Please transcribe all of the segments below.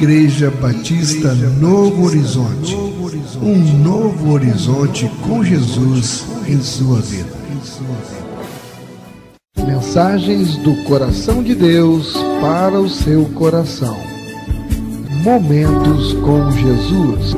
Igreja Batista Novo Horizonte. Um novo horizonte com Jesus em sua vida. Mensagens do coração de Deus para o seu coração. Momentos com Jesus.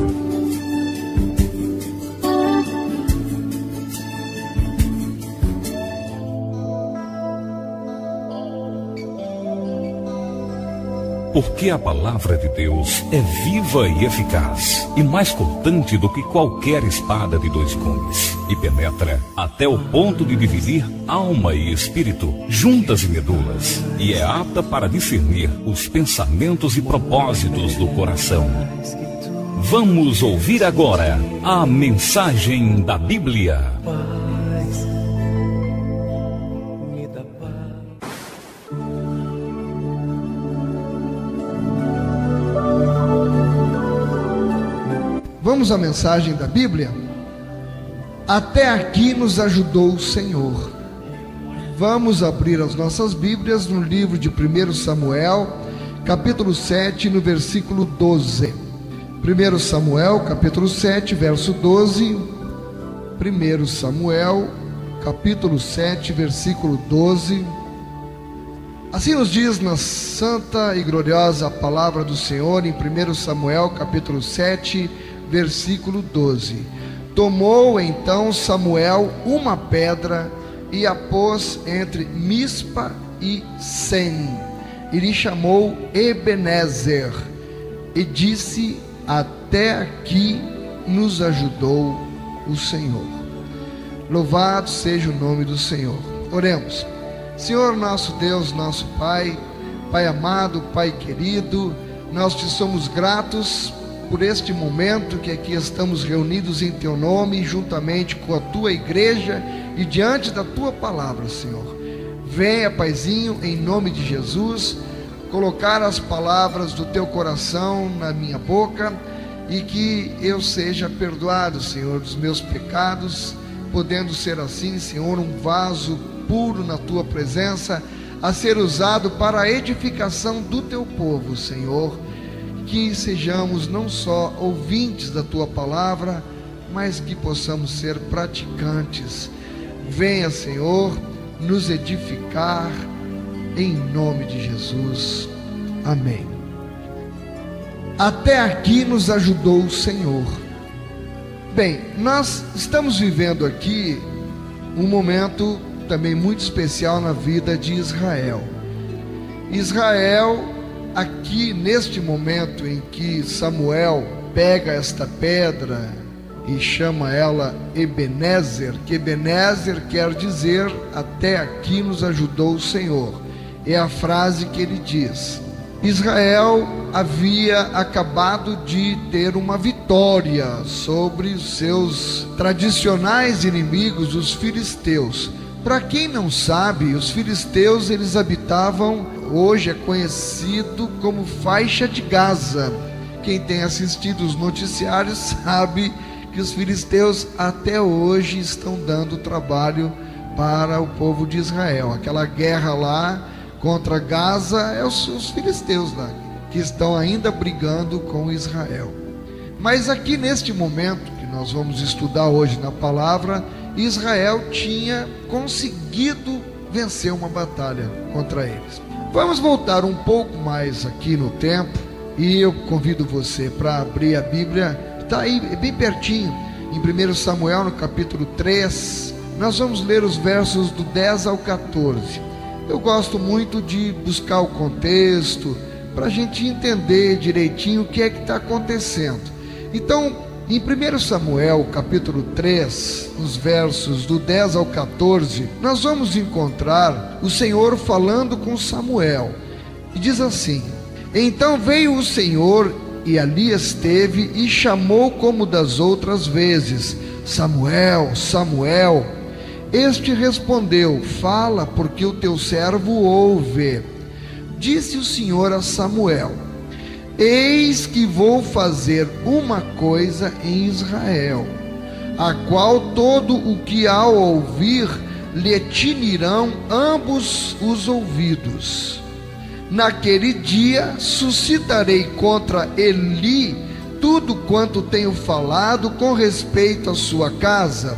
Porque a palavra de Deus é viva e eficaz, e mais cortante do que qualquer espada de dois gumes, e penetra até o ponto de dividir alma e espírito, juntas e medulas, e é apta para discernir os pensamentos e propósitos do coração. Vamos ouvir agora a mensagem da Bíblia. Vamos à mensagem da Bíblia? Até aqui nos ajudou o Senhor. Vamos abrir as nossas Bíblias no livro de 1 Samuel, capítulo 7, no versículo 12. 1 Samuel, capítulo 7, verso 12. 1 Samuel, capítulo 7, versículo 12. Assim nos diz na santa e gloriosa palavra do Senhor em 1 Samuel, capítulo 7, versículo 12. Tomou então Samuel uma pedra e a pôs entre Mispa e Sem, e lhe chamou Ebenezer, e disse: até aqui nos ajudou o Senhor. Louvado seja o nome do Senhor. Oremos. Senhor nosso Deus, nosso Pai, Pai amado, Pai querido, nós te somos gratos por este momento que aqui estamos reunidos em Teu nome, juntamente com a Tua igreja e diante da Tua palavra, Senhor. Venha, Paizinho, em nome de Jesus, colocar as palavras do Teu coração na minha boca e que eu seja perdoado, Senhor, dos meus pecados, podendo ser assim, Senhor, um vaso puro na Tua presença, a ser usado para a edificação do Teu povo, Senhor. Que sejamos não só ouvintes da Tua palavra, mas que possamos ser praticantes. Venha, Senhor, nos edificar, em nome de Jesus. Amém. Até aqui nos ajudou o Senhor. Bem, nós estamos vivendo aqui um momento também muito especial na vida de Israel. Israel, aqui neste momento em que Samuel pega esta pedra e chama ela Ebenezer, que Ebenezer quer dizer até aqui nos ajudou o Senhor, é a frase que ele diz. Israel havia acabado de ter uma vitória sobre os seus tradicionais inimigos, os filisteus. Para quem não sabe, os filisteus, eles habitavam, hoje é conhecido como faixa de Gaza. Quem tem assistido os noticiários sabe que os filisteus até hoje estão dando trabalho para o povo de Israel. Aquela guerra lá contra Gaza é os filisteus lá, que estão ainda brigando com Israel. Mas aqui neste momento que nós vamos estudar hoje na palavra, Israel tinha conseguido vencer uma batalha contra eles. Vamos voltar um pouco mais aqui no tempo, e eu convido você para abrir a Bíblia, está aí bem pertinho, em 1 Samuel, no capítulo 3, nós vamos ler os versos do 10 ao 14. Eu gosto muito de buscar o contexto, para a gente entender direitinho o que é que está acontecendo. Então, em 1 Samuel, capítulo 3, os versos do 10 ao 14, nós vamos encontrar o Senhor falando com Samuel. E diz assim: então veio o Senhor e ali esteve e chamou como das outras vezes: Samuel, Samuel. Este respondeu: fala, porque o teu servo ouve. Disse o Senhor a Samuel: eis que vou fazer uma coisa em Israel, a qual todo o que ao ouvir lhe tinirão ambos os ouvidos. naquele dia suscitarei contra Eli tudo quanto tenho falado com respeito à sua casa.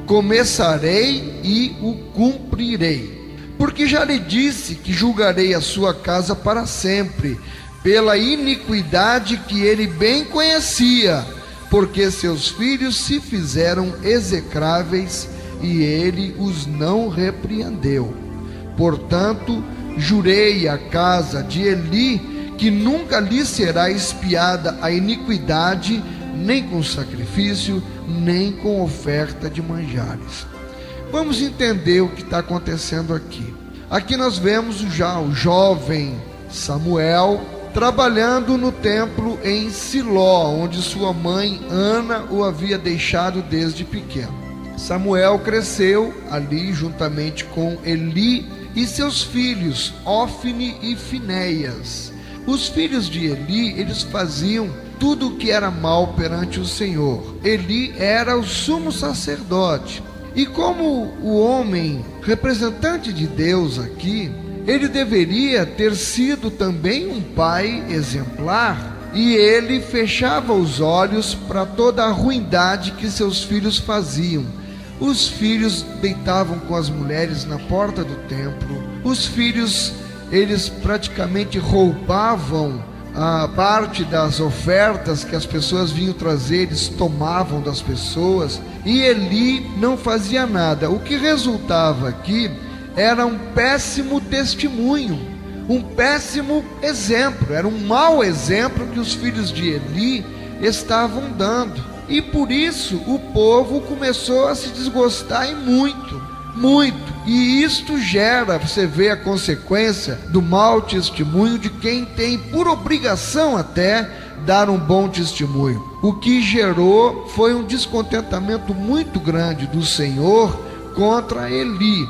Começarei e o cumprirei. Porque já lhe disse que julgarei a sua casa para sempre, pela iniquidade que ele bem conhecia, porque seus filhos se fizeram execráveis e ele os não repreendeu. Portanto, jurei à casa de Eli que nunca lhe será expiada a iniquidade, nem com sacrifício, nem com oferta de manjares. Vamos entender o que está acontecendo aqui. Aqui nós vemos já o jovem Samuel trabalhando no templo em Siló, onde sua mãe Ana o havia deixado desde pequeno. Samuel cresceu ali juntamente com Eli e seus filhos, Ofni e Finéias. Os filhos de Eli, eles faziam tudo o que era mal perante o Senhor. Eli era o sumo sacerdote. E como o homem representante de Deus aqui, ele deveria ter sido também um pai exemplar. E ele fechava os olhos para toda a ruindade que seus filhos faziam. Os filhos deitavam com as mulheres na porta do templo. Os filhos, eles praticamente roubavam a parte das ofertas que as pessoas vinham trazer, eles tomavam das pessoas. E Eli não fazia nada. O que resultava aqui era um péssimo testemunho, um péssimo exemplo. Era um mau exemplo que os filhos de Eli estavam dando. E por isso o povo começou a se desgostar, e muito. E isto gera, você vê a consequência do mau testemunho de quem tem por obrigação até dar um bom testemunho. O que gerou foi um descontentamento muito grande do Senhor contra Eli.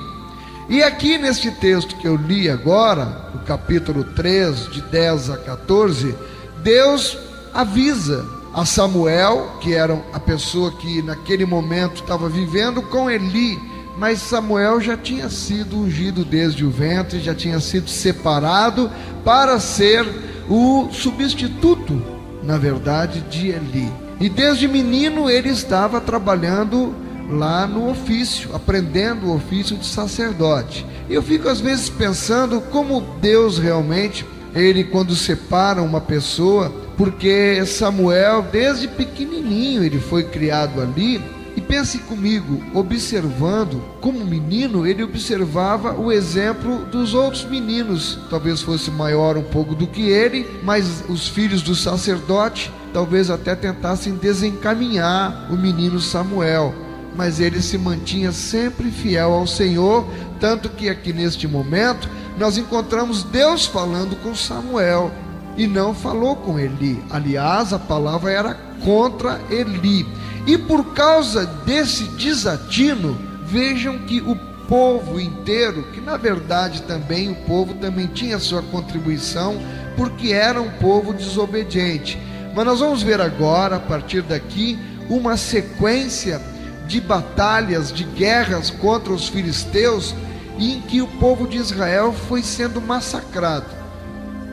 E aqui nesse texto que eu li agora, no capítulo 3, de 10 a 14, Deus avisa a Samuel, que era a pessoa que naquele momento estava vivendo com Eli, mas Samuel já tinha sido ungido desde o ventre, já tinha sido separado para ser o substituto, na verdade, de Eli. E desde menino ele estava trabalhando lá no ofício, aprendendo o ofício de sacerdote. E eu fico às vezes pensando como Deus realmente, ele quando separa uma pessoa, porque Samuel desde pequenininho ele foi criado ali. E pense comigo, observando, como menino, ele observava o exemplo dos outros meninos. Talvez fosse maior um pouco do que ele, mas os filhos do sacerdote talvez até tentassem desencaminhar o menino Samuel. Mas ele se mantinha sempre fiel ao Senhor, tanto que aqui neste momento nós encontramos Deus falando com Samuel e não falou com Eli. Aliás, a palavra era contra Eli. E por causa desse desatino, vejam que o povo inteiro, que na verdade também o povo também tinha sua contribuição, porque era um povo desobediente. Mas nós vamos ver agora, a partir daqui, uma sequência de batalhas, de guerras contra os filisteus, em que o povo de Israel foi sendo massacrado.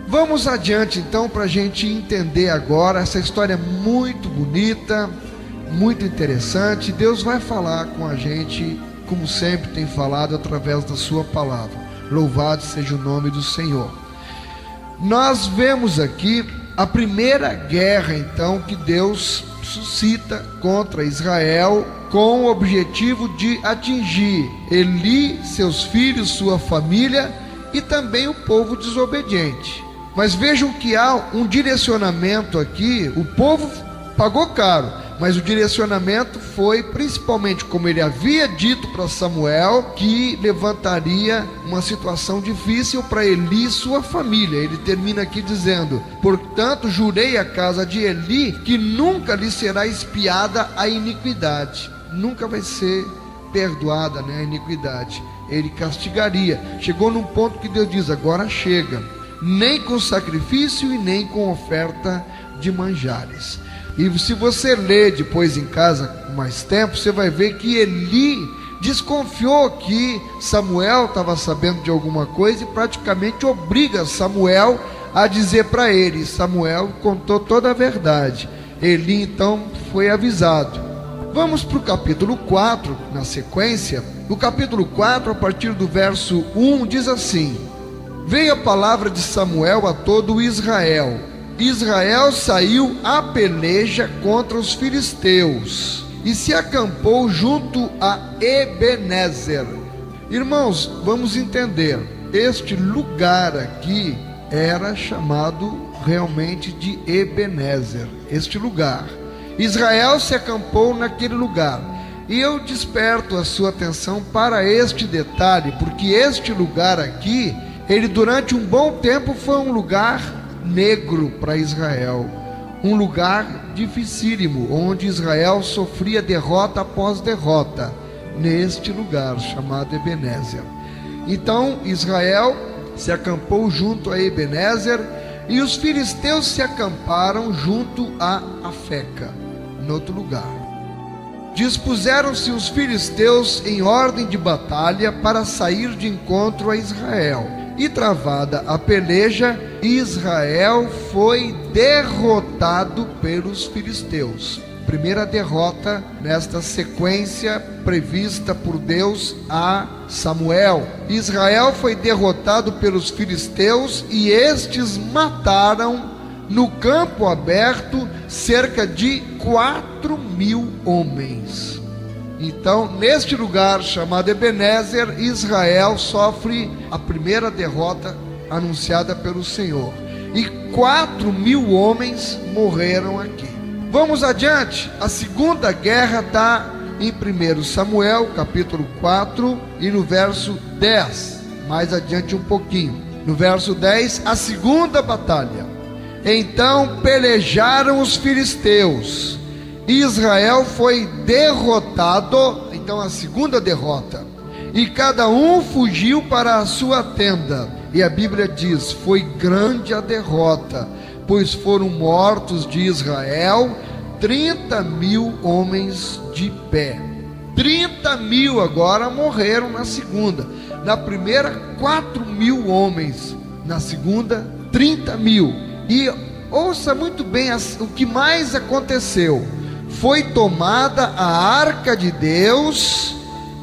Vamos adiante então para a gente entender agora essa história muito bonita, muito interessante. Deus vai falar com a gente, como sempre tem falado, através da sua palavra. Louvado seja o nome do Senhor. Nós vemos aqui a primeira guerra então que Deus suscita contra Israel, com o objetivo de atingir Eli, seus filhos, sua família e também o povo desobediente. Mas vejam que há um direcionamento aqui. O povo pagou caro, mas o direcionamento foi principalmente, como ele havia dito para Samuel, que levantaria uma situação difícil para Eli e sua família. Ele termina aqui dizendo: portanto jurei à casa de Eli que nunca lhe será expiada a iniquidade. Nunca vai ser perdoada, né, a iniquidade. Ele castigaria. Chegou num ponto que Deus diz: agora chega, nem com sacrifício e nem com oferta de manjares. E se você ler depois em casa com mais tempo, você vai ver que Eli desconfiou que Samuel estava sabendo de alguma coisa e praticamente obriga Samuel a dizer para ele. Samuel contou toda a verdade. Eli então foi avisado. Vamos para o capítulo 4, na sequência. O capítulo 4, a partir do verso 1, diz assim: Veio a palavra de Samuel a todo Israel. Israel saiu à peleja contra os filisteus e se acampou junto a Ebenezer. Irmãos, vamos entender, este lugar aqui era chamado realmente de Ebenezer, este lugar. Israel se acampou naquele lugar. E eu desperto a sua atenção para este detalhe, porque este lugar aqui, ele durante um bom tempo foi um lugar negro para Israel, um lugar dificílimo, onde Israel sofria derrota após derrota, neste lugar chamado Ebenezer. Então Israel se acampou junto a Ebenezer, e os filisteus se acamparam junto a Afeca, em outro lugar. Dispuseram-se os filisteus em ordem de batalha para sair de encontro a Israel. E travada a peleja, Israel foi derrotado pelos filisteus. Primeira derrota nesta sequência prevista por Deus a Samuel. Israel foi derrotado pelos filisteus e estes mataram no campo aberto cerca de 4.000 homens. Então, neste lugar chamado Ebenezer, Israel sofre a primeira derrota anunciada pelo Senhor. E 4.000 homens morreram aqui. Vamos adiante. A segunda guerra está em 1 Samuel, capítulo 4, e no verso 10. Mais adiante um pouquinho. No verso 10, a segunda batalha. Então pelejaram os filisteus. Israel foi derrotado, então a segunda derrota, e cada um fugiu para a sua tenda. E a Bíblia diz: foi grande a derrota, pois foram mortos de Israel 30.000 homens de pé. 30.000 agora morreram na segunda. Na primeira, 4.000 homens. Na segunda, 30.000. E ouça muito bem o que mais aconteceu. Foi tomada a arca de Deus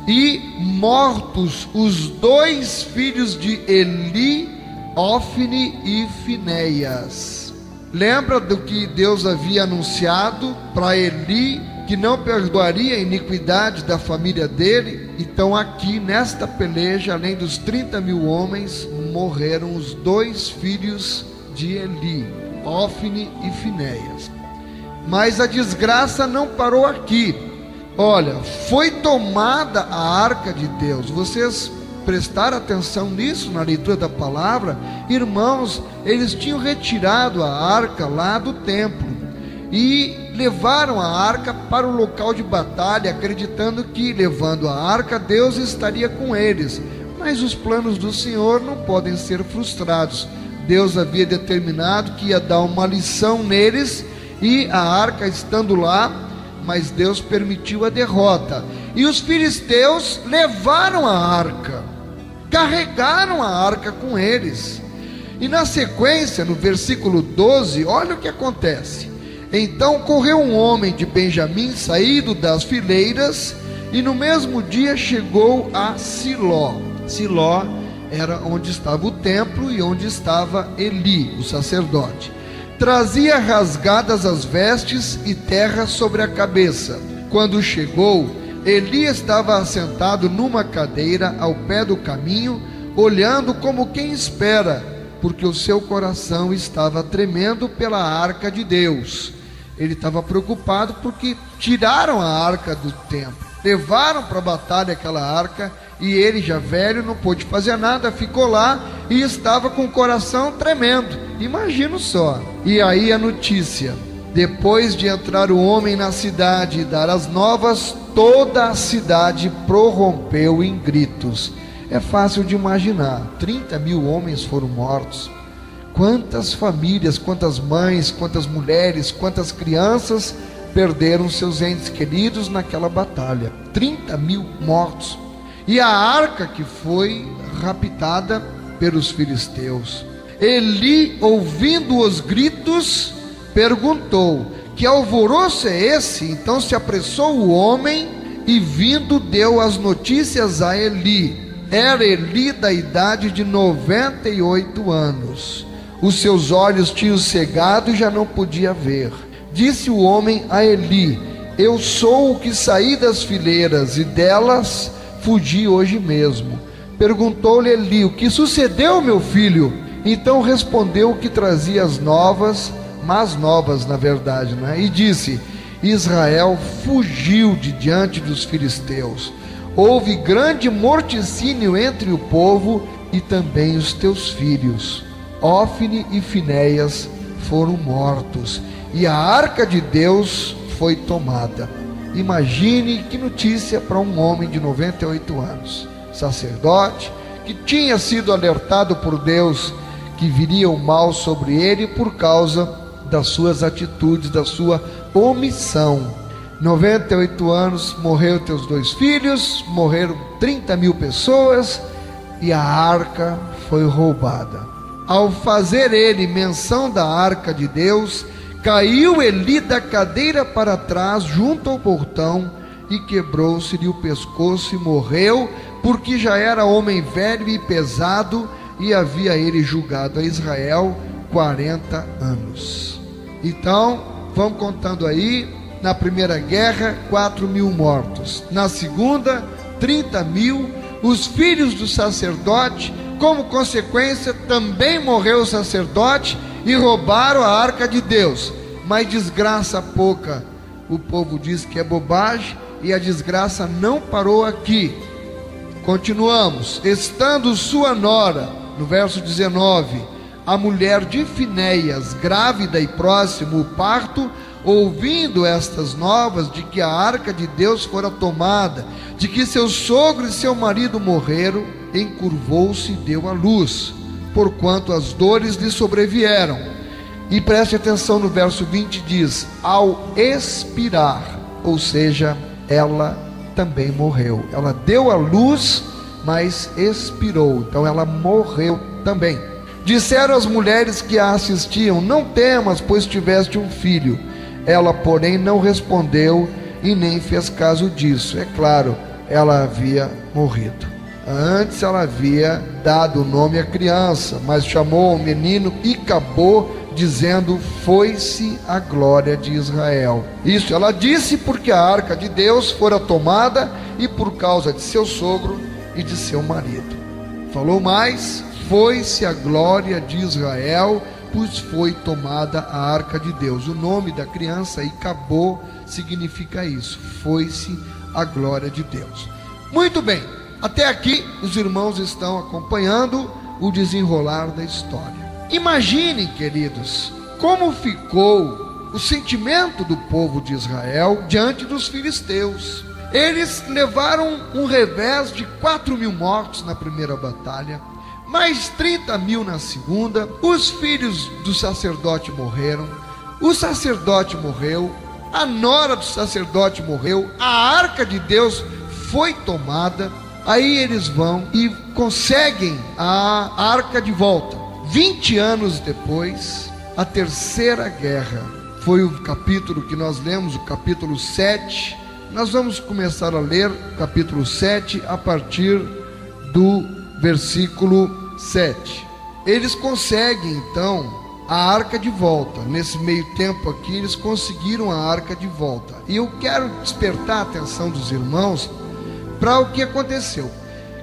e mortos os 2 filhos de Eli, Ofni e Finéias. Lembra do que Deus havia anunciado para Eli, que não perdoaria a iniquidade da família dele? Então aqui nesta peleja, além dos 30.000 homens, morreram os 2 filhos de Eli, Ofni e Finéias. Mas a desgraça não parou aqui. Olha, foi tomada a arca de Deus. Vocês prestaram atenção nisso na leitura da palavra? Irmãos, eles tinham retirado a arca lá do templo e levaram a arca para o local de batalha, acreditando que levando a arca Deus estaria com eles. Mas os planos do Senhor não podem ser frustrados. Deus havia determinado que ia dar uma lição neles, e a arca estando lá, mas Deus permitiu a derrota. E os filisteus levaram a arca, carregaram a arca com eles. E na sequência, no versículo 12, olha o que acontece. Então correu um homem de Benjamim, saído das fileiras, e no mesmo dia chegou a Siló. Siló era onde estava o templo e onde estava Eli, o sacerdote. Trazia rasgadas as vestes e terra sobre a cabeça. Quando chegou, Eli estava assentado numa cadeira ao pé do caminho, olhando como quem espera, porque o seu coração estava tremendo pela arca de Deus. Ele estava preocupado porque tiraram a arca do templo, levaram para a batalha aquela arca, e ele, já velho, não pôde fazer nada, ficou lá e estava com o coração tremendo. Imagina só. E aí a notícia: depois de entrar o homem na cidade e dar as novas, toda a cidade prorrompeu em gritos. É fácil de imaginar, 30.000 homens foram mortos. Quantas famílias, quantas mães, quantas mulheres, quantas crianças perderam seus entes queridos naquela batalha. 30.000 mortos. E a arca que foi raptada pelos filisteus. Eli, ouvindo os gritos, perguntou: que alvoroço é esse? Então se apressou o homem e, vindo, deu as notícias a Eli. Era Eli da idade de 98 anos. Os seus olhos tinham cegado e já não podia ver. Disse o homem a Eli: eu sou o que saí das fileiras e delas fugi hoje mesmo. Perguntou-lhe Eli: o que sucedeu, meu filho? Então respondeu que trazia as novas, más novas na verdade, né? E disse: Israel fugiu de diante dos filisteus. Houve grande morticínio entre o povo e também os teus filhos. Ofne e Finéias foram mortos e a arca de Deus foi tomada. Imagine que notícia para um homem de 98 anos, sacerdote, que tinha sido alertado por Deus que viria o mal sobre ele por causa das suas atitudes, da sua omissão. 98 anos, morreu teus 2 filhos, morreram 30.000 pessoas e a arca foi roubada. Ao fazer ele menção da arca de Deus, caiu Eli da cadeira para trás junto ao portão e quebrou-se-lhe o pescoço e morreu, porque já era homem velho e pesado, e havia ele julgado a Israel 40 anos. Então, vamos contando aí: na primeira guerra, 4.000 mortos. Na segunda, 30.000. Os filhos do sacerdote, como consequência, também morreu o sacerdote e roubaram a arca de Deus. Mas desgraça pouca. O povo diz que é bobagem e a desgraça não parou aqui. Continuamos. Estando sua nora, no verso 19, a mulher de Finéias, grávida e próximo o parto, ouvindo estas novas de que a arca de Deus fora tomada, de que seu sogro e seu marido morreram, encurvou-se e deu à luz, porquanto as dores lhe sobrevieram. E preste atenção no verso 20, diz: ao expirar, ou seja, ela também morreu. Ela deu à luz, mas expirou, então ela morreu também. Disseram as mulheres que a assistiam: não temas, pois tiveste um filho. Ela, porém, não respondeu e nem fez caso disso. É claro, ela havia morrido. Antes ela havia dado o nome à criança, mas chamou o menino Icabô, dizendo: foi-se a glória de Israel. Isso ela disse porque a arca de Deus fora tomada e por causa de seu sogro e de seu marido. Falou mais: foi-se a glória de Israel, pois foi tomada a arca de Deus. O nome da criança Icabô significa isso: foi-se a glória de Deus. Muito bem, até aqui os irmãos estão acompanhando o desenrolar da história. Imaginem, queridos, como ficou o sentimento do povo de Israel diante dos filisteus. Eles levaram um revés de 4.000 mortos na primeira batalha, mais 30.000 na segunda. Os filhos do sacerdote morreram, o sacerdote morreu, a nora do sacerdote morreu, a arca de Deus foi tomada. Aí eles vão e conseguem a arca de volta. 20 anos depois, a terceira guerra, foi o capítulo que nós lemos, o capítulo 7. Nós vamos começar a ler o capítulo 7 a partir do versículo 7. Eles conseguem então a arca de volta. Nesse meio tempo aqui, eles conseguiram a arca de volta. E eu quero despertar a atenção dos irmãos para o que aconteceu.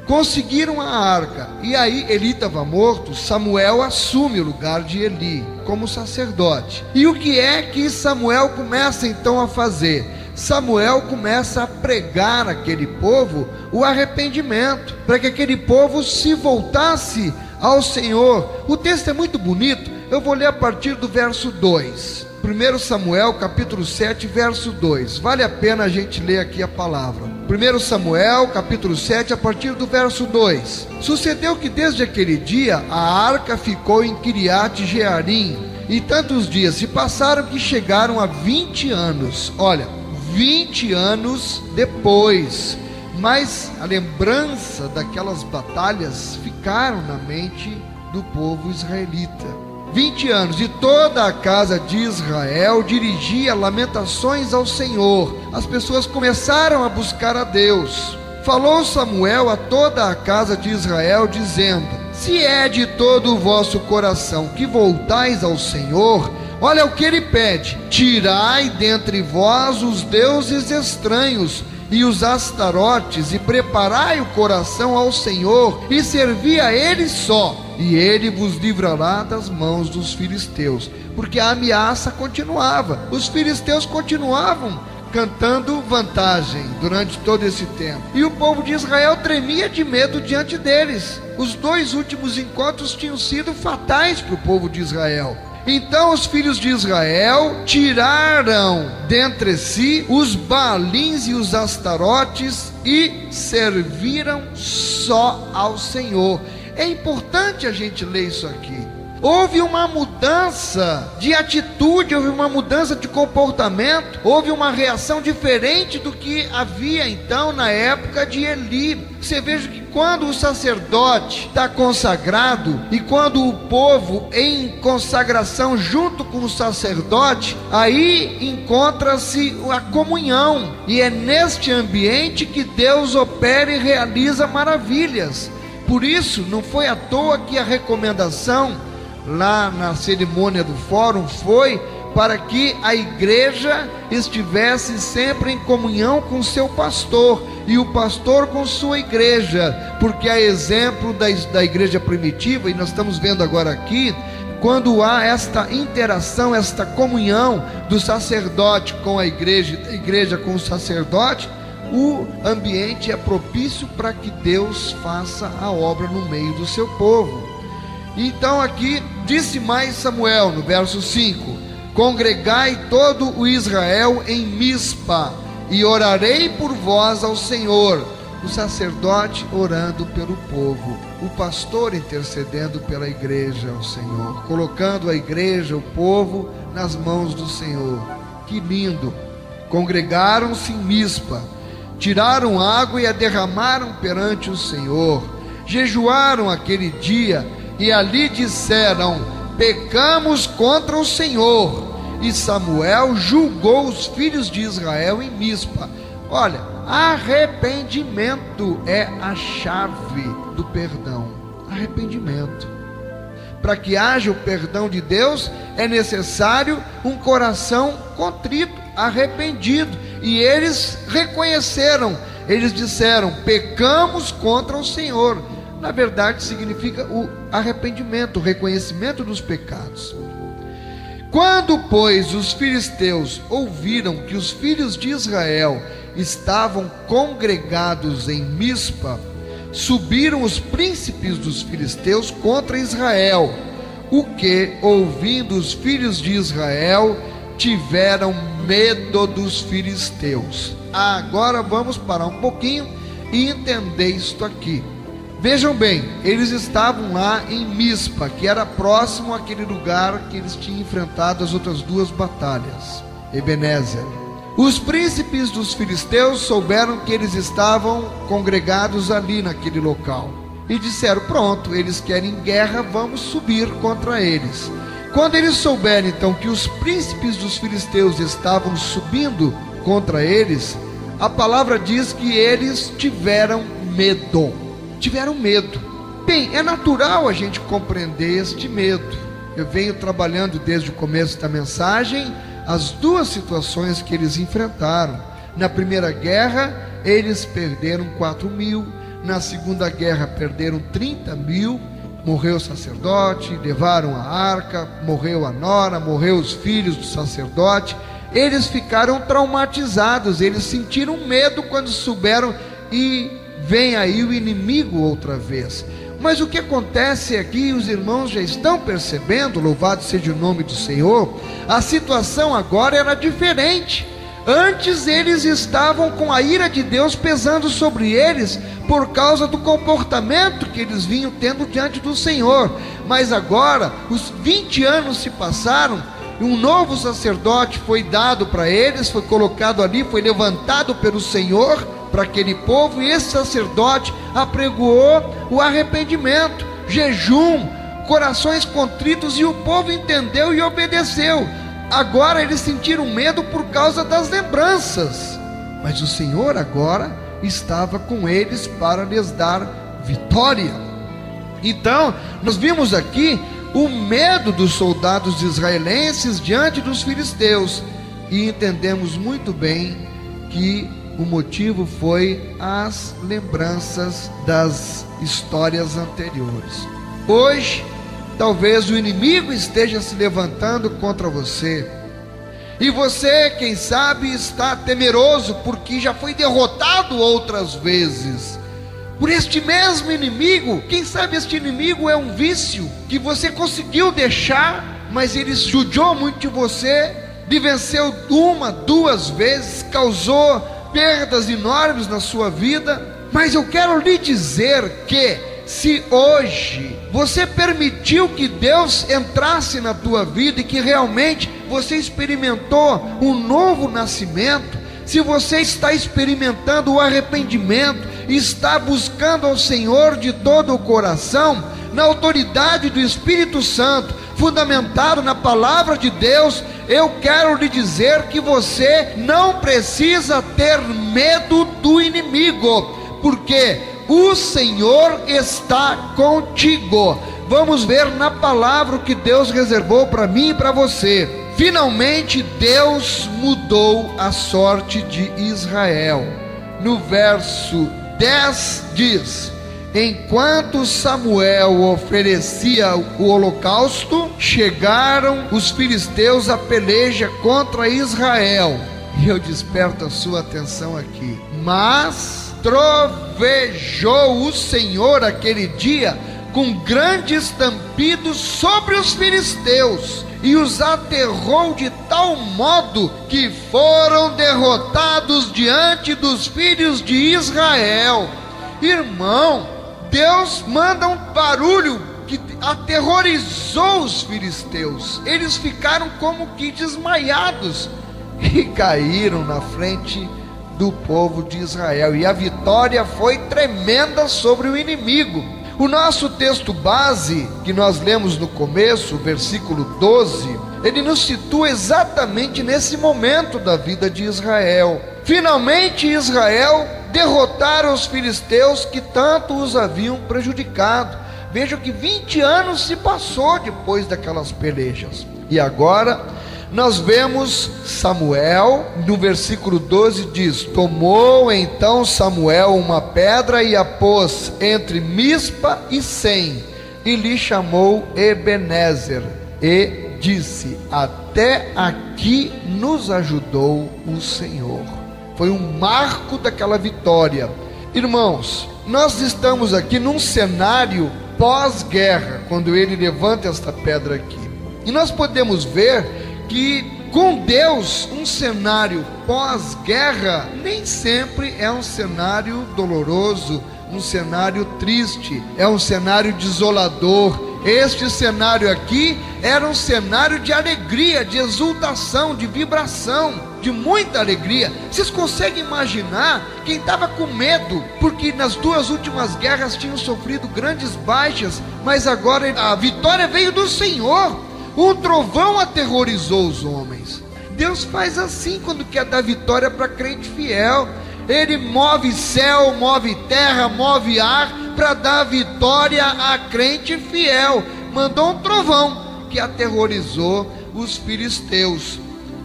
Conseguiram a arca, e aí Eli estava morto. Samuel assume o lugar de Eli como sacerdote. E o que é que Samuel começa então a fazer? Samuel começa a pregar àquele povo o arrependimento, para que aquele povo se voltasse ao Senhor. O texto é muito bonito, eu vou ler a partir do verso 2. 1 Samuel capítulo 7, verso 2. Vale a pena a gente ler aqui a palavra. 1 Samuel capítulo 7, a partir do verso 2. Sucedeu que desde aquele dia a arca ficou em Quiriate Jearim, e tantos dias se passaram que chegaram a 20 anos. Olha, 20 anos depois. Mas a lembrança daquelas batalhas ficaram na mente do povo israelita. 20 anos, e toda a casa de Israel dirigia lamentações ao Senhor. As pessoas começaram a buscar a Deus. Falou Samuel a toda a casa de Israel, dizendo: se é de todo o vosso coração que voltais ao Senhor, olha o que ele pede: tirai dentre vós os deuses estranhos e os astarotes, e preparai o coração ao Senhor, e servi a Ele só, e Ele vos livrará das mãos dos filisteus. Porque a ameaça continuava, os filisteus continuavam cantando vantagem durante todo esse tempo, e o povo de Israel tremia de medo diante deles. Os 2 últimos encontros tinham sido fatais para o povo de Israel. Então os filhos de Israel tiraram dentre si os Baalins e os Astarotes e serviram só ao Senhor. É importante a gente ler isso aqui. Houve uma mudança de atitude, houve uma mudança de comportamento, houve uma reação diferente do que havia então na época de Eli. Você veja que quando o sacerdote está consagrado e quando o povo em consagração junto com o sacerdote, aí encontra-se a comunhão, e é neste ambiente que Deus opera e realiza maravilhas. Por isso, não foi à toa que a recomendação lá na cerimônia do fórum foi para que a igreja estivesse sempre em comunhão com seu pastor e o pastor com sua igreja, porque a exemplo da igreja primitiva, e nós estamos vendo agora aqui, quando há esta interação, esta comunhão do sacerdote com a igreja, da igreja com o sacerdote, o ambiente é propício para que Deus faça a obra no meio do seu povo. Então aqui disse mais Samuel no verso 5: congregai todo o Israel em Mispa, e orarei por vós ao Senhor. O sacerdote orando pelo povo, o pastor intercedendo pela igreja ao Senhor, colocando a igreja, o povo, nas mãos do Senhor. Que lindo! Congregaram-se em Mispa, tiraram água e a derramaram perante o Senhor, jejuaram aquele dia, e ali disseram: pecamos contra o Senhor. E Samuel julgou os filhos de Israel em Mispa. Olha, arrependimento é a chave do perdão. Arrependimento. Para que haja o perdão de Deus, é necessário um coração contrito, arrependido. E eles reconheceram, eles disseram: pecamos contra o Senhor. Na verdade significa o arrependimento, o reconhecimento dos pecados. Quando, pois, os filisteus ouviram que os filhos de Israel estavam congregados em Mispa, subiram os príncipes dos filisteus contra Israel, o que, ouvindo os filhos de Israel, tiveram medo dos filisteus. Agora vamos parar um pouquinho e entender isto aqui. Vejam bem, eles estavam lá em Mispa, que era próximo àquele lugar que eles tinham enfrentado as outras 2 batalhas, Ebenezer. Os príncipes dos filisteus souberam que eles estavam congregados ali naquele local e disseram: pronto, eles querem guerra, vamos subir contra eles. Quando eles souberam então que os príncipes dos filisteus estavam subindo contra eles, a palavra diz que eles tiveram medo. Tiveram medo. Bem, é natural a gente compreender este medo. Eu venho trabalhando desde o começo da mensagem as 2 situações que eles enfrentaram. Na primeira guerra, eles perderam 4.000. Na segunda guerra, perderam 30.000. Morreu o sacerdote, levaram a arca, morreu a nora, morreu os filhos do sacerdote. Eles ficaram traumatizados, eles sentiram medo quando souberam, e vem aí o inimigo outra vez. Mas o que acontece aqui, os irmãos já estão percebendo, louvado seja o nome do Senhor, a situação agora era diferente. Antes eles estavam com a ira de Deus pesando sobre eles, por causa do comportamento que eles vinham tendo diante do Senhor. Mas agora, os 20 anos se passaram, e um novo sacerdote foi dado para eles, foi colocado ali, foi levantado pelo Senhor para aquele povo, e esse sacerdote apregoou o arrependimento, jejum, corações contritos, e o povo entendeu e obedeceu. Agora eles sentiram medo por causa das lembranças, mas o Senhor agora estava com eles para lhes dar vitória. Então nós vimos aqui o medo dos soldados israelenses diante dos filisteus, e entendemos muito bem que o motivo foi as lembranças das histórias anteriores. Hoje, talvez o inimigo esteja se levantando contra você, e você, quem sabe, está temeroso porque já foi derrotado outras vezes por este mesmo inimigo. Quem sabe este inimigo é um vício que você conseguiu deixar, mas ele judiou muito de você, lhe venceu uma, duas vezes, causou perdas enormes na sua vida. Mas eu quero lhe dizer que se hoje você permitiu que Deus entrasse na tua vida e que realmente você experimentou um novo nascimento, se você está experimentando o arrependimento, está buscando ao Senhor de todo o coração, na autoridade do Espírito Santo, fundamentado na palavra de Deus, eu quero lhe dizer que você não precisa ter medo do inimigo, porque o Senhor está contigo. Vamos ver na palavra o que Deus reservou para mim e para você. Finalmente Deus mudou a sorte de Israel. No verso 10 diz: enquanto Samuel oferecia o holocausto, chegaram os filisteus à peleja contra Israel. E eu desperto a sua atenção aqui. Mas trovejou o Senhor aquele dia com grande estampido sobre os filisteus, e os aterrou de tal modo que foram derrotados diante dos filhos de Israel. Irmão, Deus manda um barulho que aterrorizou os filisteus. Eles ficaram como que desmaiados e caíram na frente do povo de Israel, e a vitória foi tremenda sobre o inimigo. O nosso texto base, que nós lemos no começo, versículo 12, ele nos situa exatamente nesse momento da vida de Israel. Finalmente Israel derrotaram os filisteus que tanto os haviam prejudicado. Vejam que 20 anos se passou depois daquelas pelejas. E agora nós vemos Samuel, no versículo 12 diz: tomou então Samuel uma pedra e a pôs entre Mispa e Sem, e lhe chamou Ebenezer, e disse: até aqui nos ajudou o Senhor. Foi um marco daquela vitória. Irmãos, nós estamos aqui num cenário pós-guerra, quando ele levanta esta pedra aqui, e nós podemos ver que com Deus um cenário pós-guerra nem sempre é um cenário doloroso, um cenário triste, é um cenário desolador. Este cenário aqui era um cenário de alegria, de exultação, de vibração, de muita alegria. Vocês conseguem imaginar quem estava com medo, porque nas duas últimas guerras tinham sofrido grandes baixas, mas agora a vitória veio do Senhor. Um trovão aterrorizou os homens. Deus faz assim quando quer dar vitória para crente fiel. Ele move céu, move terra, move ar para dar vitória a crente fiel. Mandou um trovão que aterrorizou os filisteus.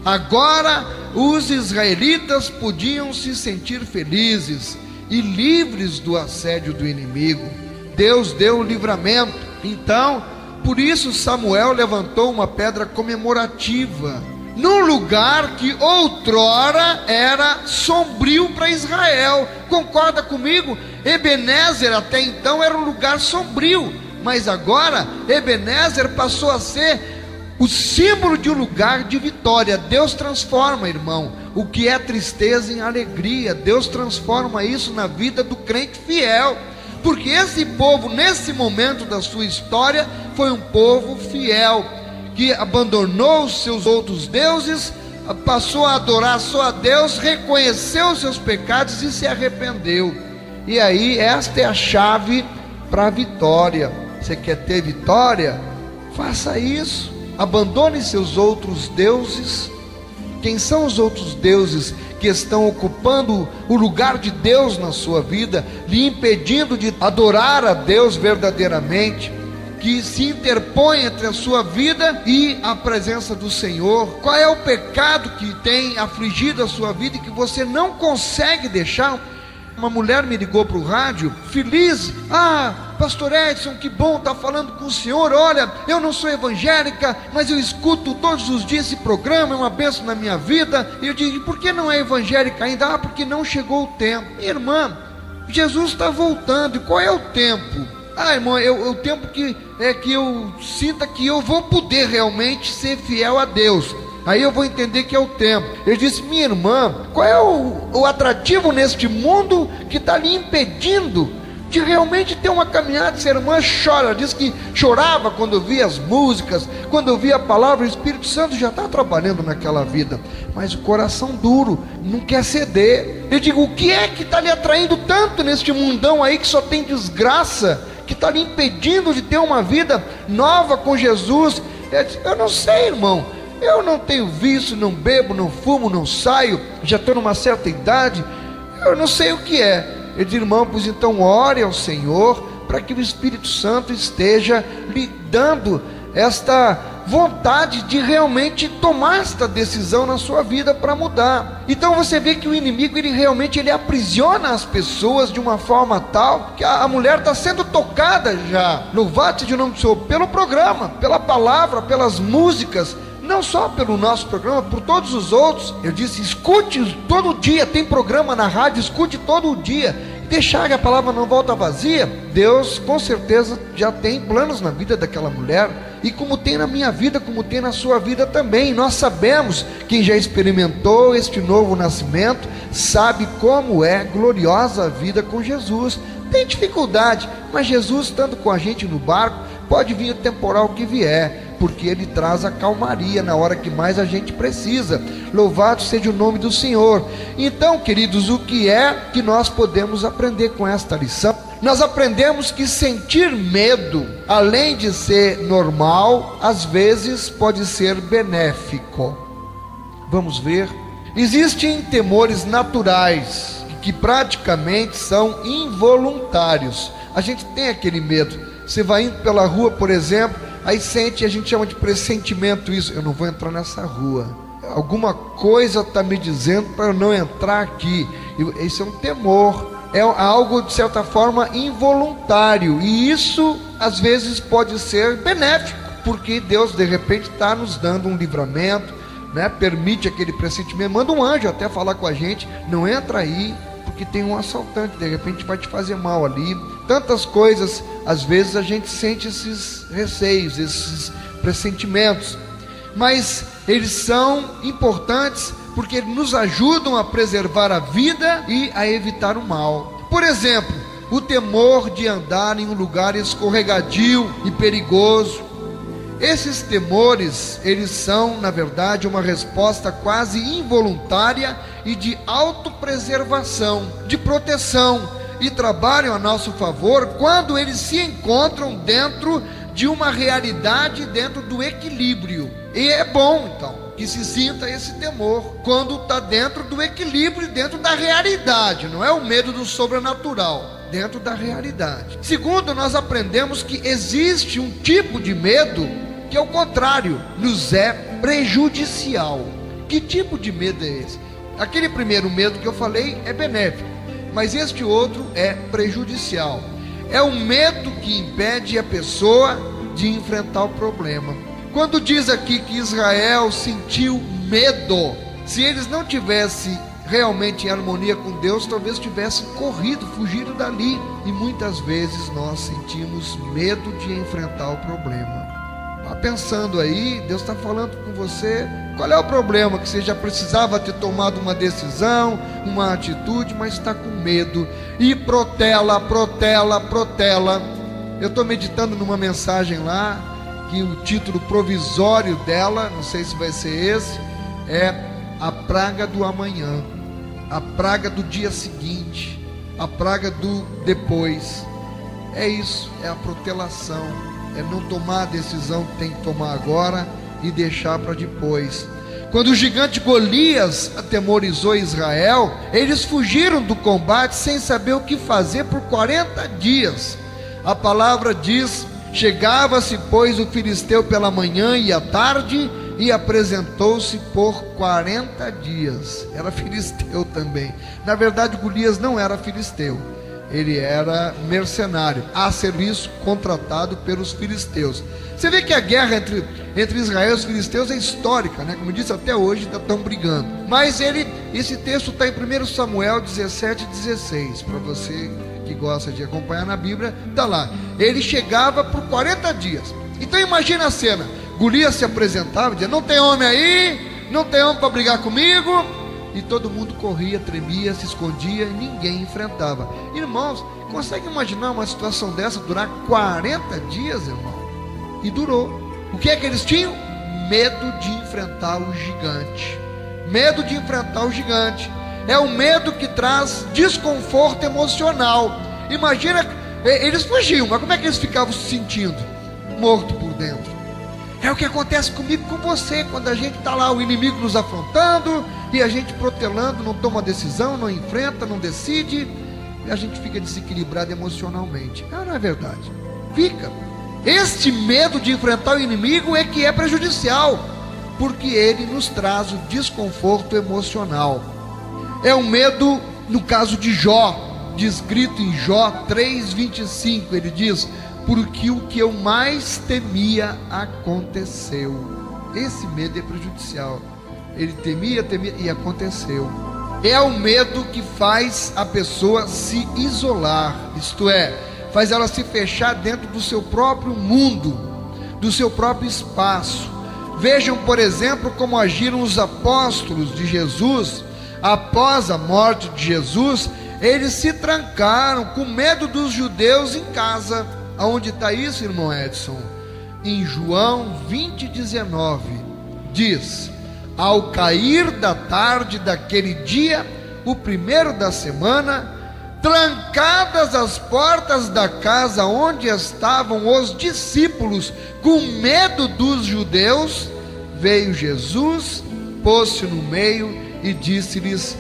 Agora os israelitas podiam se sentir felizes e livres do assédio do inimigo. Deus deu o livramento. Então, por isso Samuel levantou uma pedra comemorativa num lugar que outrora era sombrio para Israel. Concorda comigo? Ebenezer até então era um lugar sombrio, mas agora Ebenezer passou a ser o símbolo de um lugar de vitória. Deus transforma, irmão, o que é tristeza em alegria. Deus transforma isso na vida do crente fiel, porque esse povo, nesse momento da sua história, foi um povo fiel, que abandonou os seus outros deuses, passou a adorar só a Deus, reconheceu os seus pecados e se arrependeu. E aí, esta é a chave para a vitória. Você quer ter vitória? Faça isso. Abandone seus outros deuses. Quem são os outros deuses que estão ocupando o lugar de Deus na sua vida, lhe impedindo de adorar a Deus verdadeiramente, que se interpõe entre a sua vida e a presença do Senhor? Qual é o pecado que tem afligido a sua vida e que você não consegue deixar? Uma mulher me ligou para o rádio, feliz: pastor Edson, que bom estar falando com o senhor. Olha, eu não sou evangélica, mas eu escuto todos os dias esse programa, é uma bênção na minha vida. E eu digo: por que não é evangélica ainda? Porque não chegou o tempo. Minha irmã, Jesus está voltando. E qual é o tempo? Irmão, o tempo que eu sinta que eu vou poder realmente ser fiel a Deus. Aí eu vou entender que é o tempo. Ele disse: minha irmã, qual é o atrativo neste mundo que está lhe impedindo de realmente ter uma caminhada? Essa irmã chora, ela disse que chorava quando ouvia as músicas, quando ouvia a palavra. O Espírito Santo já está trabalhando naquela vida, mas o coração duro, não quer ceder. Eu digo: o que é que está lhe atraindo tanto neste mundão aí que só tem desgraça, que está lhe impedindo de ter uma vida nova com Jesus? Eu não sei, irmão. Eu não tenho vício, não bebo, não fumo, não saio, já estou numa certa idade, eu não sei o que é. Eu disse: irmão, pois então ore ao Senhor, para que o Espírito Santo esteja lhe dando esta vontade de realmente tomar esta decisão na sua vida para mudar. Então você vê que o inimigo, ele realmente aprisiona as pessoas de uma forma tal, que a mulher está sendo tocada já, louvado-seja o nome do Senhor, pelo programa, pela palavra, pelas músicas, não só pelo nosso programa, por todos os outros. Eu disse: escute todo dia, tem programa na rádio, escute todo dia, deixar que a palavra não volta vazia. Deus com certeza já tem planos na vida daquela mulher, e como tem na minha vida, como tem na sua vida também. Nós sabemos, quem já experimentou este novo nascimento, sabe como é gloriosa a vida com Jesus. Tem dificuldade, mas Jesus estando com a gente no barco, pode vir o temporal que vier, porque Ele traz a calmaria na hora que mais a gente precisa. Louvado seja o nome do Senhor. Então, queridos, o que é que nós podemos aprender com esta lição? Nós aprendemos que sentir medo, além de ser normal, às vezes pode ser benéfico. Vamos ver. Existem temores naturais que praticamente são involuntários. A gente tem aquele medo. Você vai indo pela rua, por exemplo, aí sente, a gente chama de pressentimento isso: eu não vou entrar nessa rua, alguma coisa está me dizendo para eu não entrar aqui. Esse é um temor, é algo de certa forma involuntário, e isso às vezes pode ser benéfico, porque Deus de repente está nos dando um livramento, né? Permite aquele pressentimento, manda um anjo até falar com a gente: não entra aí, porque tem um assaltante, de repente vai te fazer mal ali. Tantas coisas, às vezes a gente sente esses receios, esses pressentimentos, mas eles são importantes porque eles nos ajudam a preservar a vida e a evitar o mal. Por exemplo, o temor de andar em um lugar escorregadio e perigoso. Esses temores, eles são, na verdade, uma resposta quase involuntária e de autopreservação, de proteção, e trabalham a nosso favor quando eles se encontram dentro de uma realidade, dentro do equilíbrio. E é bom, então, que se sinta esse temor quando está dentro do equilíbrio, dentro da realidade. Não é o medo do sobrenatural, dentro da realidade. Segundo, nós aprendemos que existe um tipo de medo que, ao contrário, nos é prejudicial. Que tipo de medo é esse? Aquele primeiro medo que eu falei é benéfico, mas este outro é prejudicial. É o medo que impede a pessoa de enfrentar o problema. Quando diz aqui que Israel sentiu medo, se eles não tivessem realmente em harmonia com Deus, talvez tivessem corrido, fugido dali. E muitas vezes nós sentimos medo de enfrentar o problema. Vá pensando aí, Deus está falando com você. Qual é o problema? Que você já precisava ter tomado uma decisão, uma atitude, mas está com medo. E protela. Eu estou meditando numa mensagem lá, que o título provisório dela, não sei se vai ser esse, é a praga do amanhã, a praga do dia seguinte, a praga do depois. É isso, é a protelação, é não tomar a decisão que tem que tomar agora e deixar para depois. Quando o gigante Golias atemorizou Israel, eles fugiram do combate sem saber o que fazer por 40 dias. A palavra diz: chegava-se, pois, o filisteu pela manhã e à tarde, e apresentou-se por 40 dias. Era filisteu também. Na verdade, Golias não era filisteu, ele era mercenário, a serviço, contratado pelos filisteus. Você vê que a guerra entre Israel e os filisteus é histórica, né? Como eu disse, até hoje estão brigando. Mas esse texto está em 1 Samuel 17:16, para você que gosta de acompanhar na Bíblia, está lá. Ele chegava por 40 dias. Então imagina a cena: Golias se apresentava e dizia: não tem homem aí? Não tem homem para brigar comigo? E todo mundo corria, tremia, se escondia e ninguém enfrentava. Irmãos, consegue imaginar uma situação dessa durar 40 dias, irmão? E durou. O que é que eles tinham? Medo de enfrentar o gigante. Medo de enfrentar o gigante. É o medo que traz desconforto emocional. Imagina, eles fugiam, mas como é que eles ficavam se sentindo? Morto por dentro. É o que acontece comigo, com você, quando a gente está lá, o inimigo nos afrontando, e a gente protelando, não toma decisão, não enfrenta, não decide, e a gente fica desequilibrado emocionalmente. Não é verdade? Fica. Este medo de enfrentar o inimigo é que é prejudicial, porque ele nos traz o desconforto emocional. É um medo, no caso de Jó, descrito em Jó 3:25, ele diz: porque o que eu mais temia aconteceu. Esse medo é prejudicial. Ele temia e aconteceu. É o medo que faz a pessoa se isolar, isto é, faz ela se fechar dentro do seu próprio mundo, do seu próprio espaço. Vejam, por exemplo, como agiram os apóstolos de Jesus. Após a morte de Jesus, eles se trancaram com medo dos judeus em casa. Aonde está isso, irmão Edson? Em João 20:19 diz: ao cair da tarde daquele dia, o primeiro da semana, trancadas as portas da casa onde estavam os discípulos, com medo dos judeus, veio Jesus, pôs-se no meio e disse-lhes: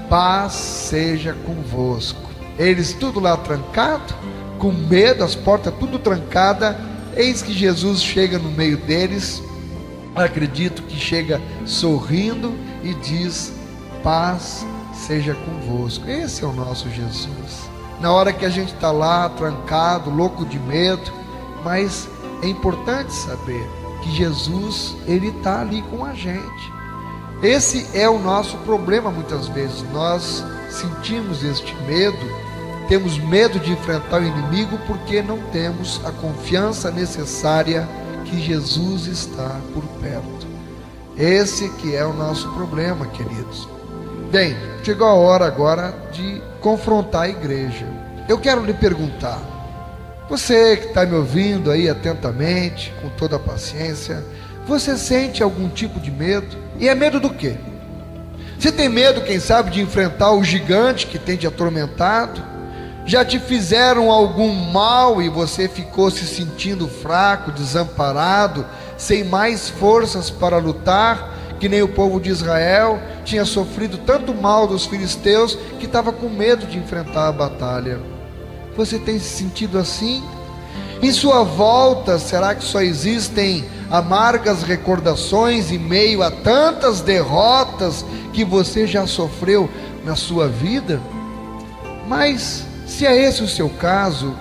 paz seja convosco. Eles tudo lá trancado, com medo, as portas tudo trancadas. Eis que Jesus chega no meio deles, acredito que chega sorrindo e diz: paz seja convosco. Esse é o nosso Jesus. Na hora que a gente está lá trancado, louco de medo, mas é importante saber que Jesus, ele está ali com a gente. Esse é o nosso problema. Muitas vezes nós sentimos este medo, temos medo de enfrentar o inimigo porque não temos a confiança necessária que Jesus está por perto. Esse que é o nosso problema, queridos. Bem, chegou a hora agora de confrontar a igreja. Eu quero lhe perguntar, você que está me ouvindo aí atentamente, com toda a paciência, você sente algum tipo de medo? E é medo do quê? Você tem medo, quem sabe, de enfrentar o gigante que tem te atormentado? Já te fizeram algum mal e você ficou se sentindo fraco, desamparado, sem mais forças para lutar, que nem o povo de Israel tinha sofrido tanto mal dos filisteus que estava com medo de enfrentar a batalha? Você tem se sentido assim? Em sua volta, será que só existem amargas recordações em meio a tantas derrotas que você já sofreu na sua vida? Mas se é esse o seu caso,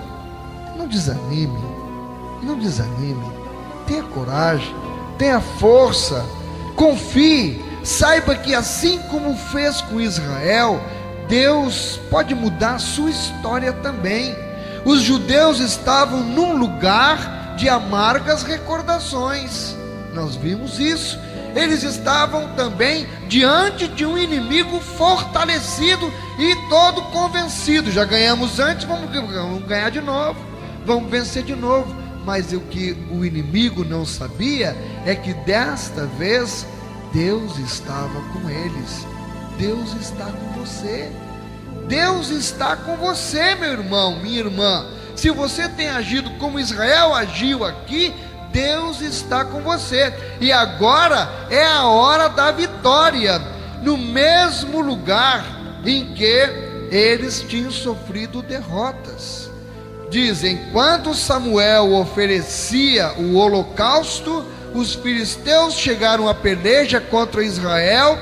não desanime, tenha coragem, tenha força, confie, saiba que assim como fez com Israel, Deus pode mudar a sua história também. Os judeus estavam num lugar de amargas recordações. Nós vimos isso. Eles estavam também diante de um inimigo fortalecido e todo convencido. Já ganhamos antes, vamos ganhar de novo, vamos vencer de novo. Mas o que o inimigo não sabia é que desta vez Deus estava com eles. Deus está com você. Deus está com você, meu irmão, minha irmã. Se você tem agido como Israel agiu aqui, Deus está com você. E agora é a hora da vitória, no mesmo lugar em que eles tinham sofrido derrotas. Diz: enquanto Samuel oferecia o holocausto, os filisteus chegaram à peleja contra Israel,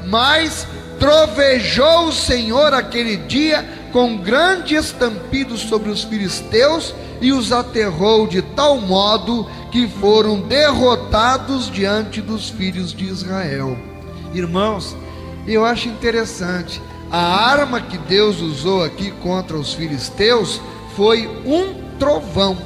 mas trovejou o Senhor aquele dia com grande estampido sobre os filisteus e os aterrou de tal modo que foram derrotados diante dos filhos de Israel. Irmãos, eu acho interessante, a arma que Deus usou aqui contra os filisteus foi um trovão.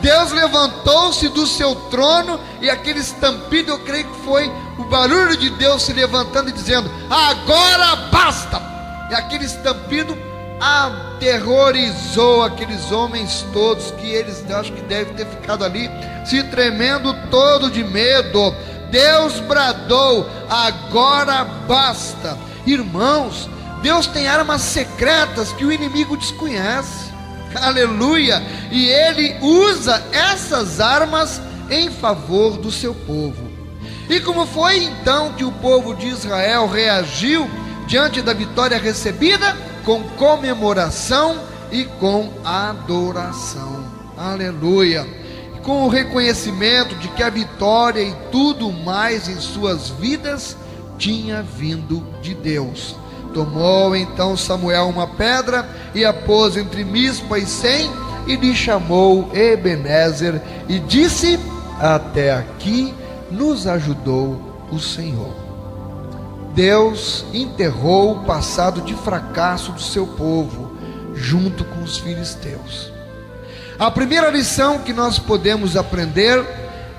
Deus levantou-se do seu trono e aquele estampido, eu creio que foi o barulho de Deus se levantando e dizendo: agora basta! E aquele estampido aterrorizou aqueles homens todos, que eles, acho que devem ter ficado ali se tremendo todo de medo. Deus bradou: agora basta. Irmãos, Deus tem armas secretas que o inimigo desconhece. Aleluia! E Ele usa essas armas em favor do seu povo. E como foi então que o povo de Israel reagiu diante da vitória recebida? Com comemoração e com adoração. Aleluia! Com o reconhecimento de que a vitória e tudo mais em suas vidas tinha vindo de Deus. Tomou então Samuel uma pedra e a pôs entre Mispa e Sem, e lhe chamou Ebenezer, e disse: até aqui nos ajudou o Senhor. Deus enterrou o passado de fracasso do seu povo junto com os filisteus. A primeira lição que nós podemos aprender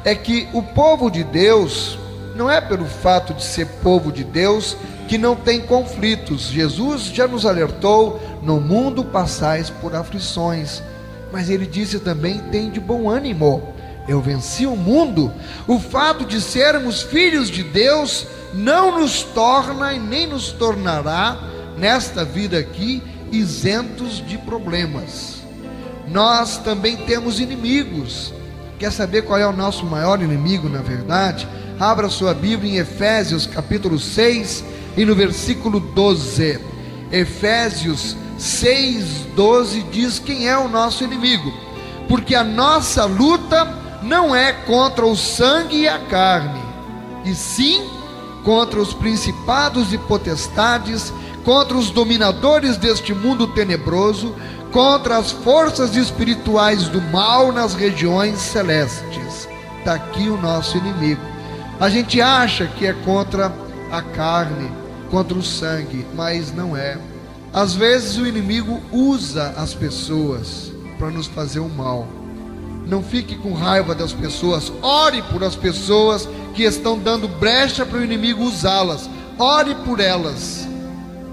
é que o povo de Deus não é pelo fato de ser povo de Deus que não tem conflitos. Jesus já nos alertou: no mundo passais por aflições, mas ele disse também: tem de bom ânimo, eu venci o mundo. O fato de sermos filhos de Deus não nos torna e nem nos tornará nesta vida aqui isentos de problemas. Nós também temos inimigos. Quer saber qual é o nosso maior inimigo, na verdade? Abra sua Bíblia em Efésios capítulo 6 e no versículo 12. Efésios 6:12 diz quem é o nosso inimigo: porque a nossa luta não é contra o sangue e a carne, e sim contra os principados e potestades, contra os dominadores deste mundo tenebroso, contra as forças espirituais do mal nas regiões celestes. Está aqui o nosso inimigo. A gente acha que é contra a carne, contra o sangue, mas não é. Às vezes o inimigo usa as pessoas para nos fazer o mal. Não fique com raiva das pessoas, ore por as pessoas que estão dando brecha para o inimigo usá-las, ore por elas.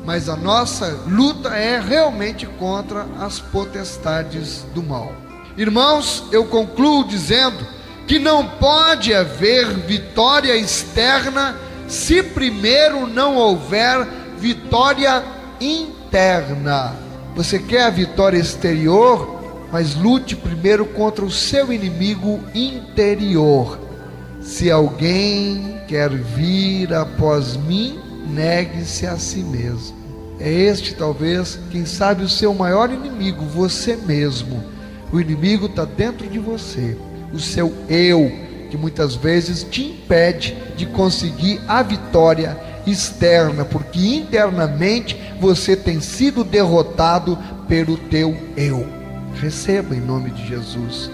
Mas a nossa luta é realmente contra as potestades do mal. Irmãos, eu concluo dizendo que não pode haver vitória externa se primeiro não houver vitória interna. Você quer a vitória exterior? Mas lute primeiro contra o seu inimigo interior. Se alguém quer vir após mim, negue-se a si mesmo. É este talvez, quem sabe, o seu maior inimigo, você mesmo. O inimigo está dentro de você, o seu eu, que muitas vezes te impede de conseguir a vitória externa, porque internamente você tem sido derrotado pelo teu eu. Receba em nome de Jesus.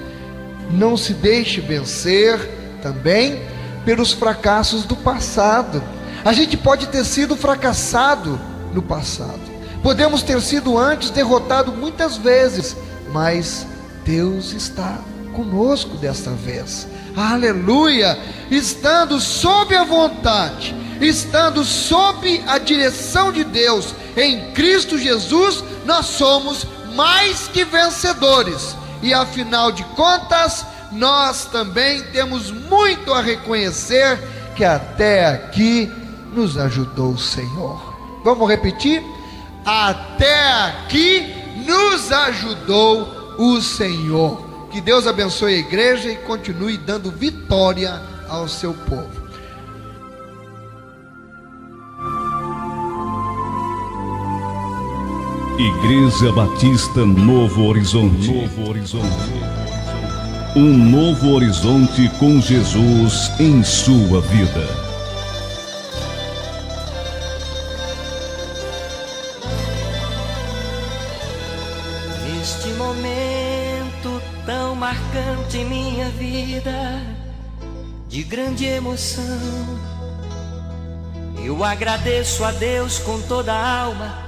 Não se deixe vencer também pelos fracassos do passado. A gente pode ter sido fracassado no passado, podemos ter sido antes derrotado muitas vezes, mas Deus está conosco desta vez. Aleluia! Estando sob a vontade, estando sob a direção de Deus, em Cristo Jesus, nós somos mais que vencedores. E afinal de contas, nós também temos muito a reconhecer que até aqui nos ajudou o Senhor. Vamos repetir? Até aqui nos ajudou o Senhor. Que Deus abençoe a igreja e continue dando vitória ao seu povo. Igreja Batista Novo Horizonte. Um novo horizonte com Jesus em sua vida. Neste momento tão marcante em minha vida, de grande emoção, eu agradeço a Deus com toda a alma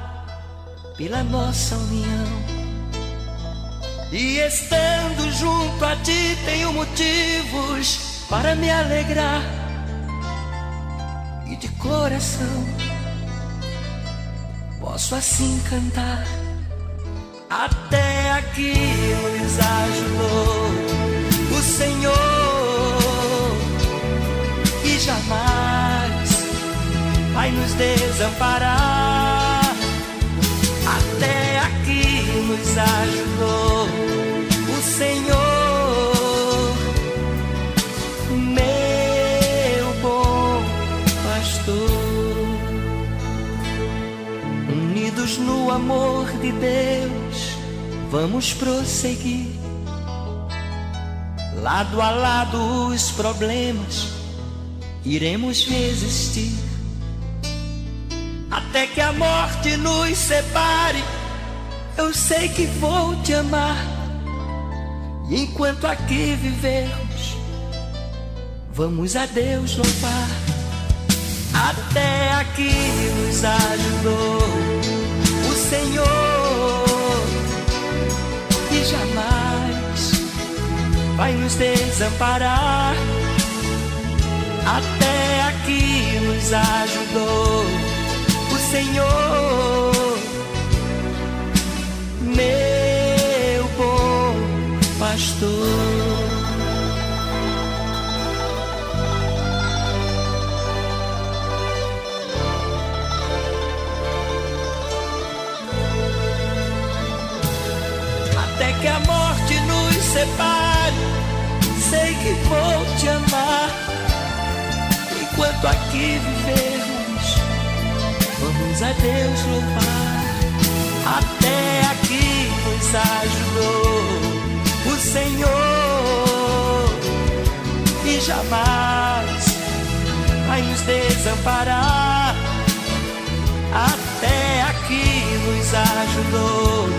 pela nossa união. E estando junto a ti tenho motivos para me alegrar. E de coração posso assim cantar: até aqui nos ajudou o Senhor, e jamais vai nos desamparar. Até aqui nos ajudou o Senhor, meu bom pastor. Unidos no amor de Deus, vamos prosseguir. Lado a lado os problemas iremos resistir, até que a morte nos separe. Eu sei que vou te amar, e enquanto aqui vivermos, vamos a Deus louvar. Até aqui nos ajudou o Senhor, e jamais vai nos desamparar. Até aqui nos ajudou o Senhor, meu bom pastor. Até que a morte nos separe, sei que vou te amar. Enquanto aqui vivermos, vamos a Deus louvar. Até aqui nos ajudou o Senhor, e jamais vai nos desamparar. Até aqui nos ajudou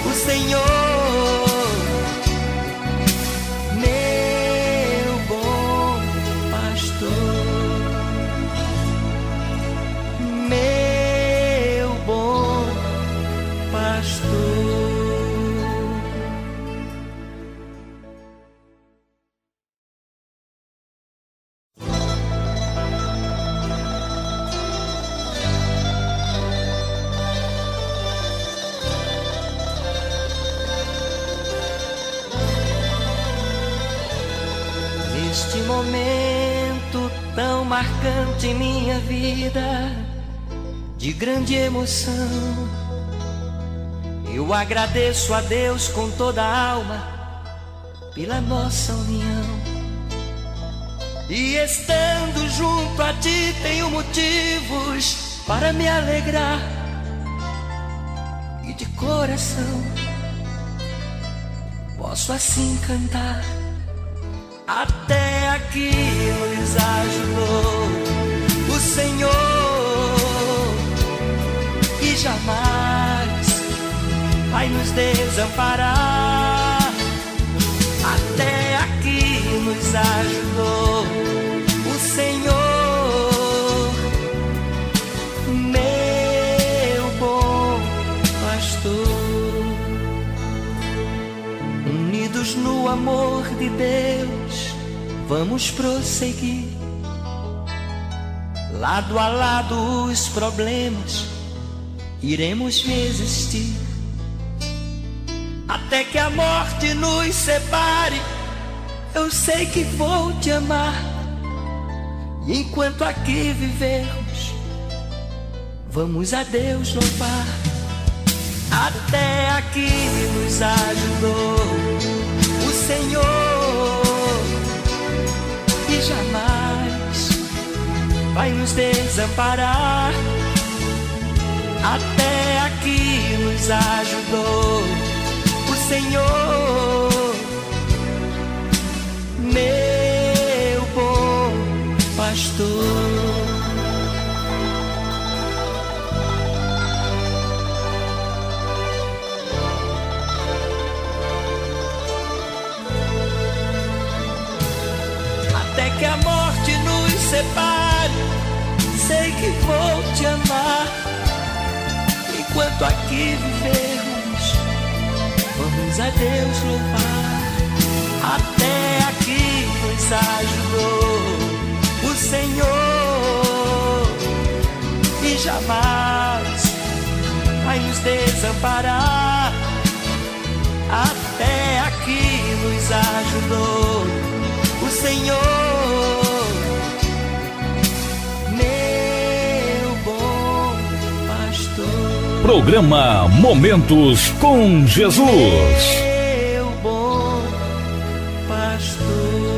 o Senhor, meu bom pastor, meu bom pastor. Neste momento tão marcante em minha vida, de grande emoção, eu agradeço a Deus com toda a alma pela nossa união. E estando junto a ti tenho motivos para me alegrar, e de coração posso assim cantar: até aqui nos ajudou o Senhor, e jamais vai nos desamparar. Até aqui nos ajudou o Senhor, meu bom pastor. Unidos no o amor de Deus, vamos prosseguir. Lado a lado os problemas iremos resistir, até que a morte nos separe. Eu sei que vou te amar, e enquanto aqui vivermos, vamos a Deus louvar. Até aqui nos ajudou o Senhor, e jamais vai nos desamparar. Até aqui nos ajudou o Senhor, meu bom pastor. Até que a morte nos separe, sei que vou te amar. Enquanto aqui vivermos, vamos a Deus louvar. Até aqui nos ajudou o Senhor, e jamais vai nos desamparar. Até aqui nos ajudou o Senhor, meu bom pastor. Programa Momentos com Jesus. Meu bom pastor.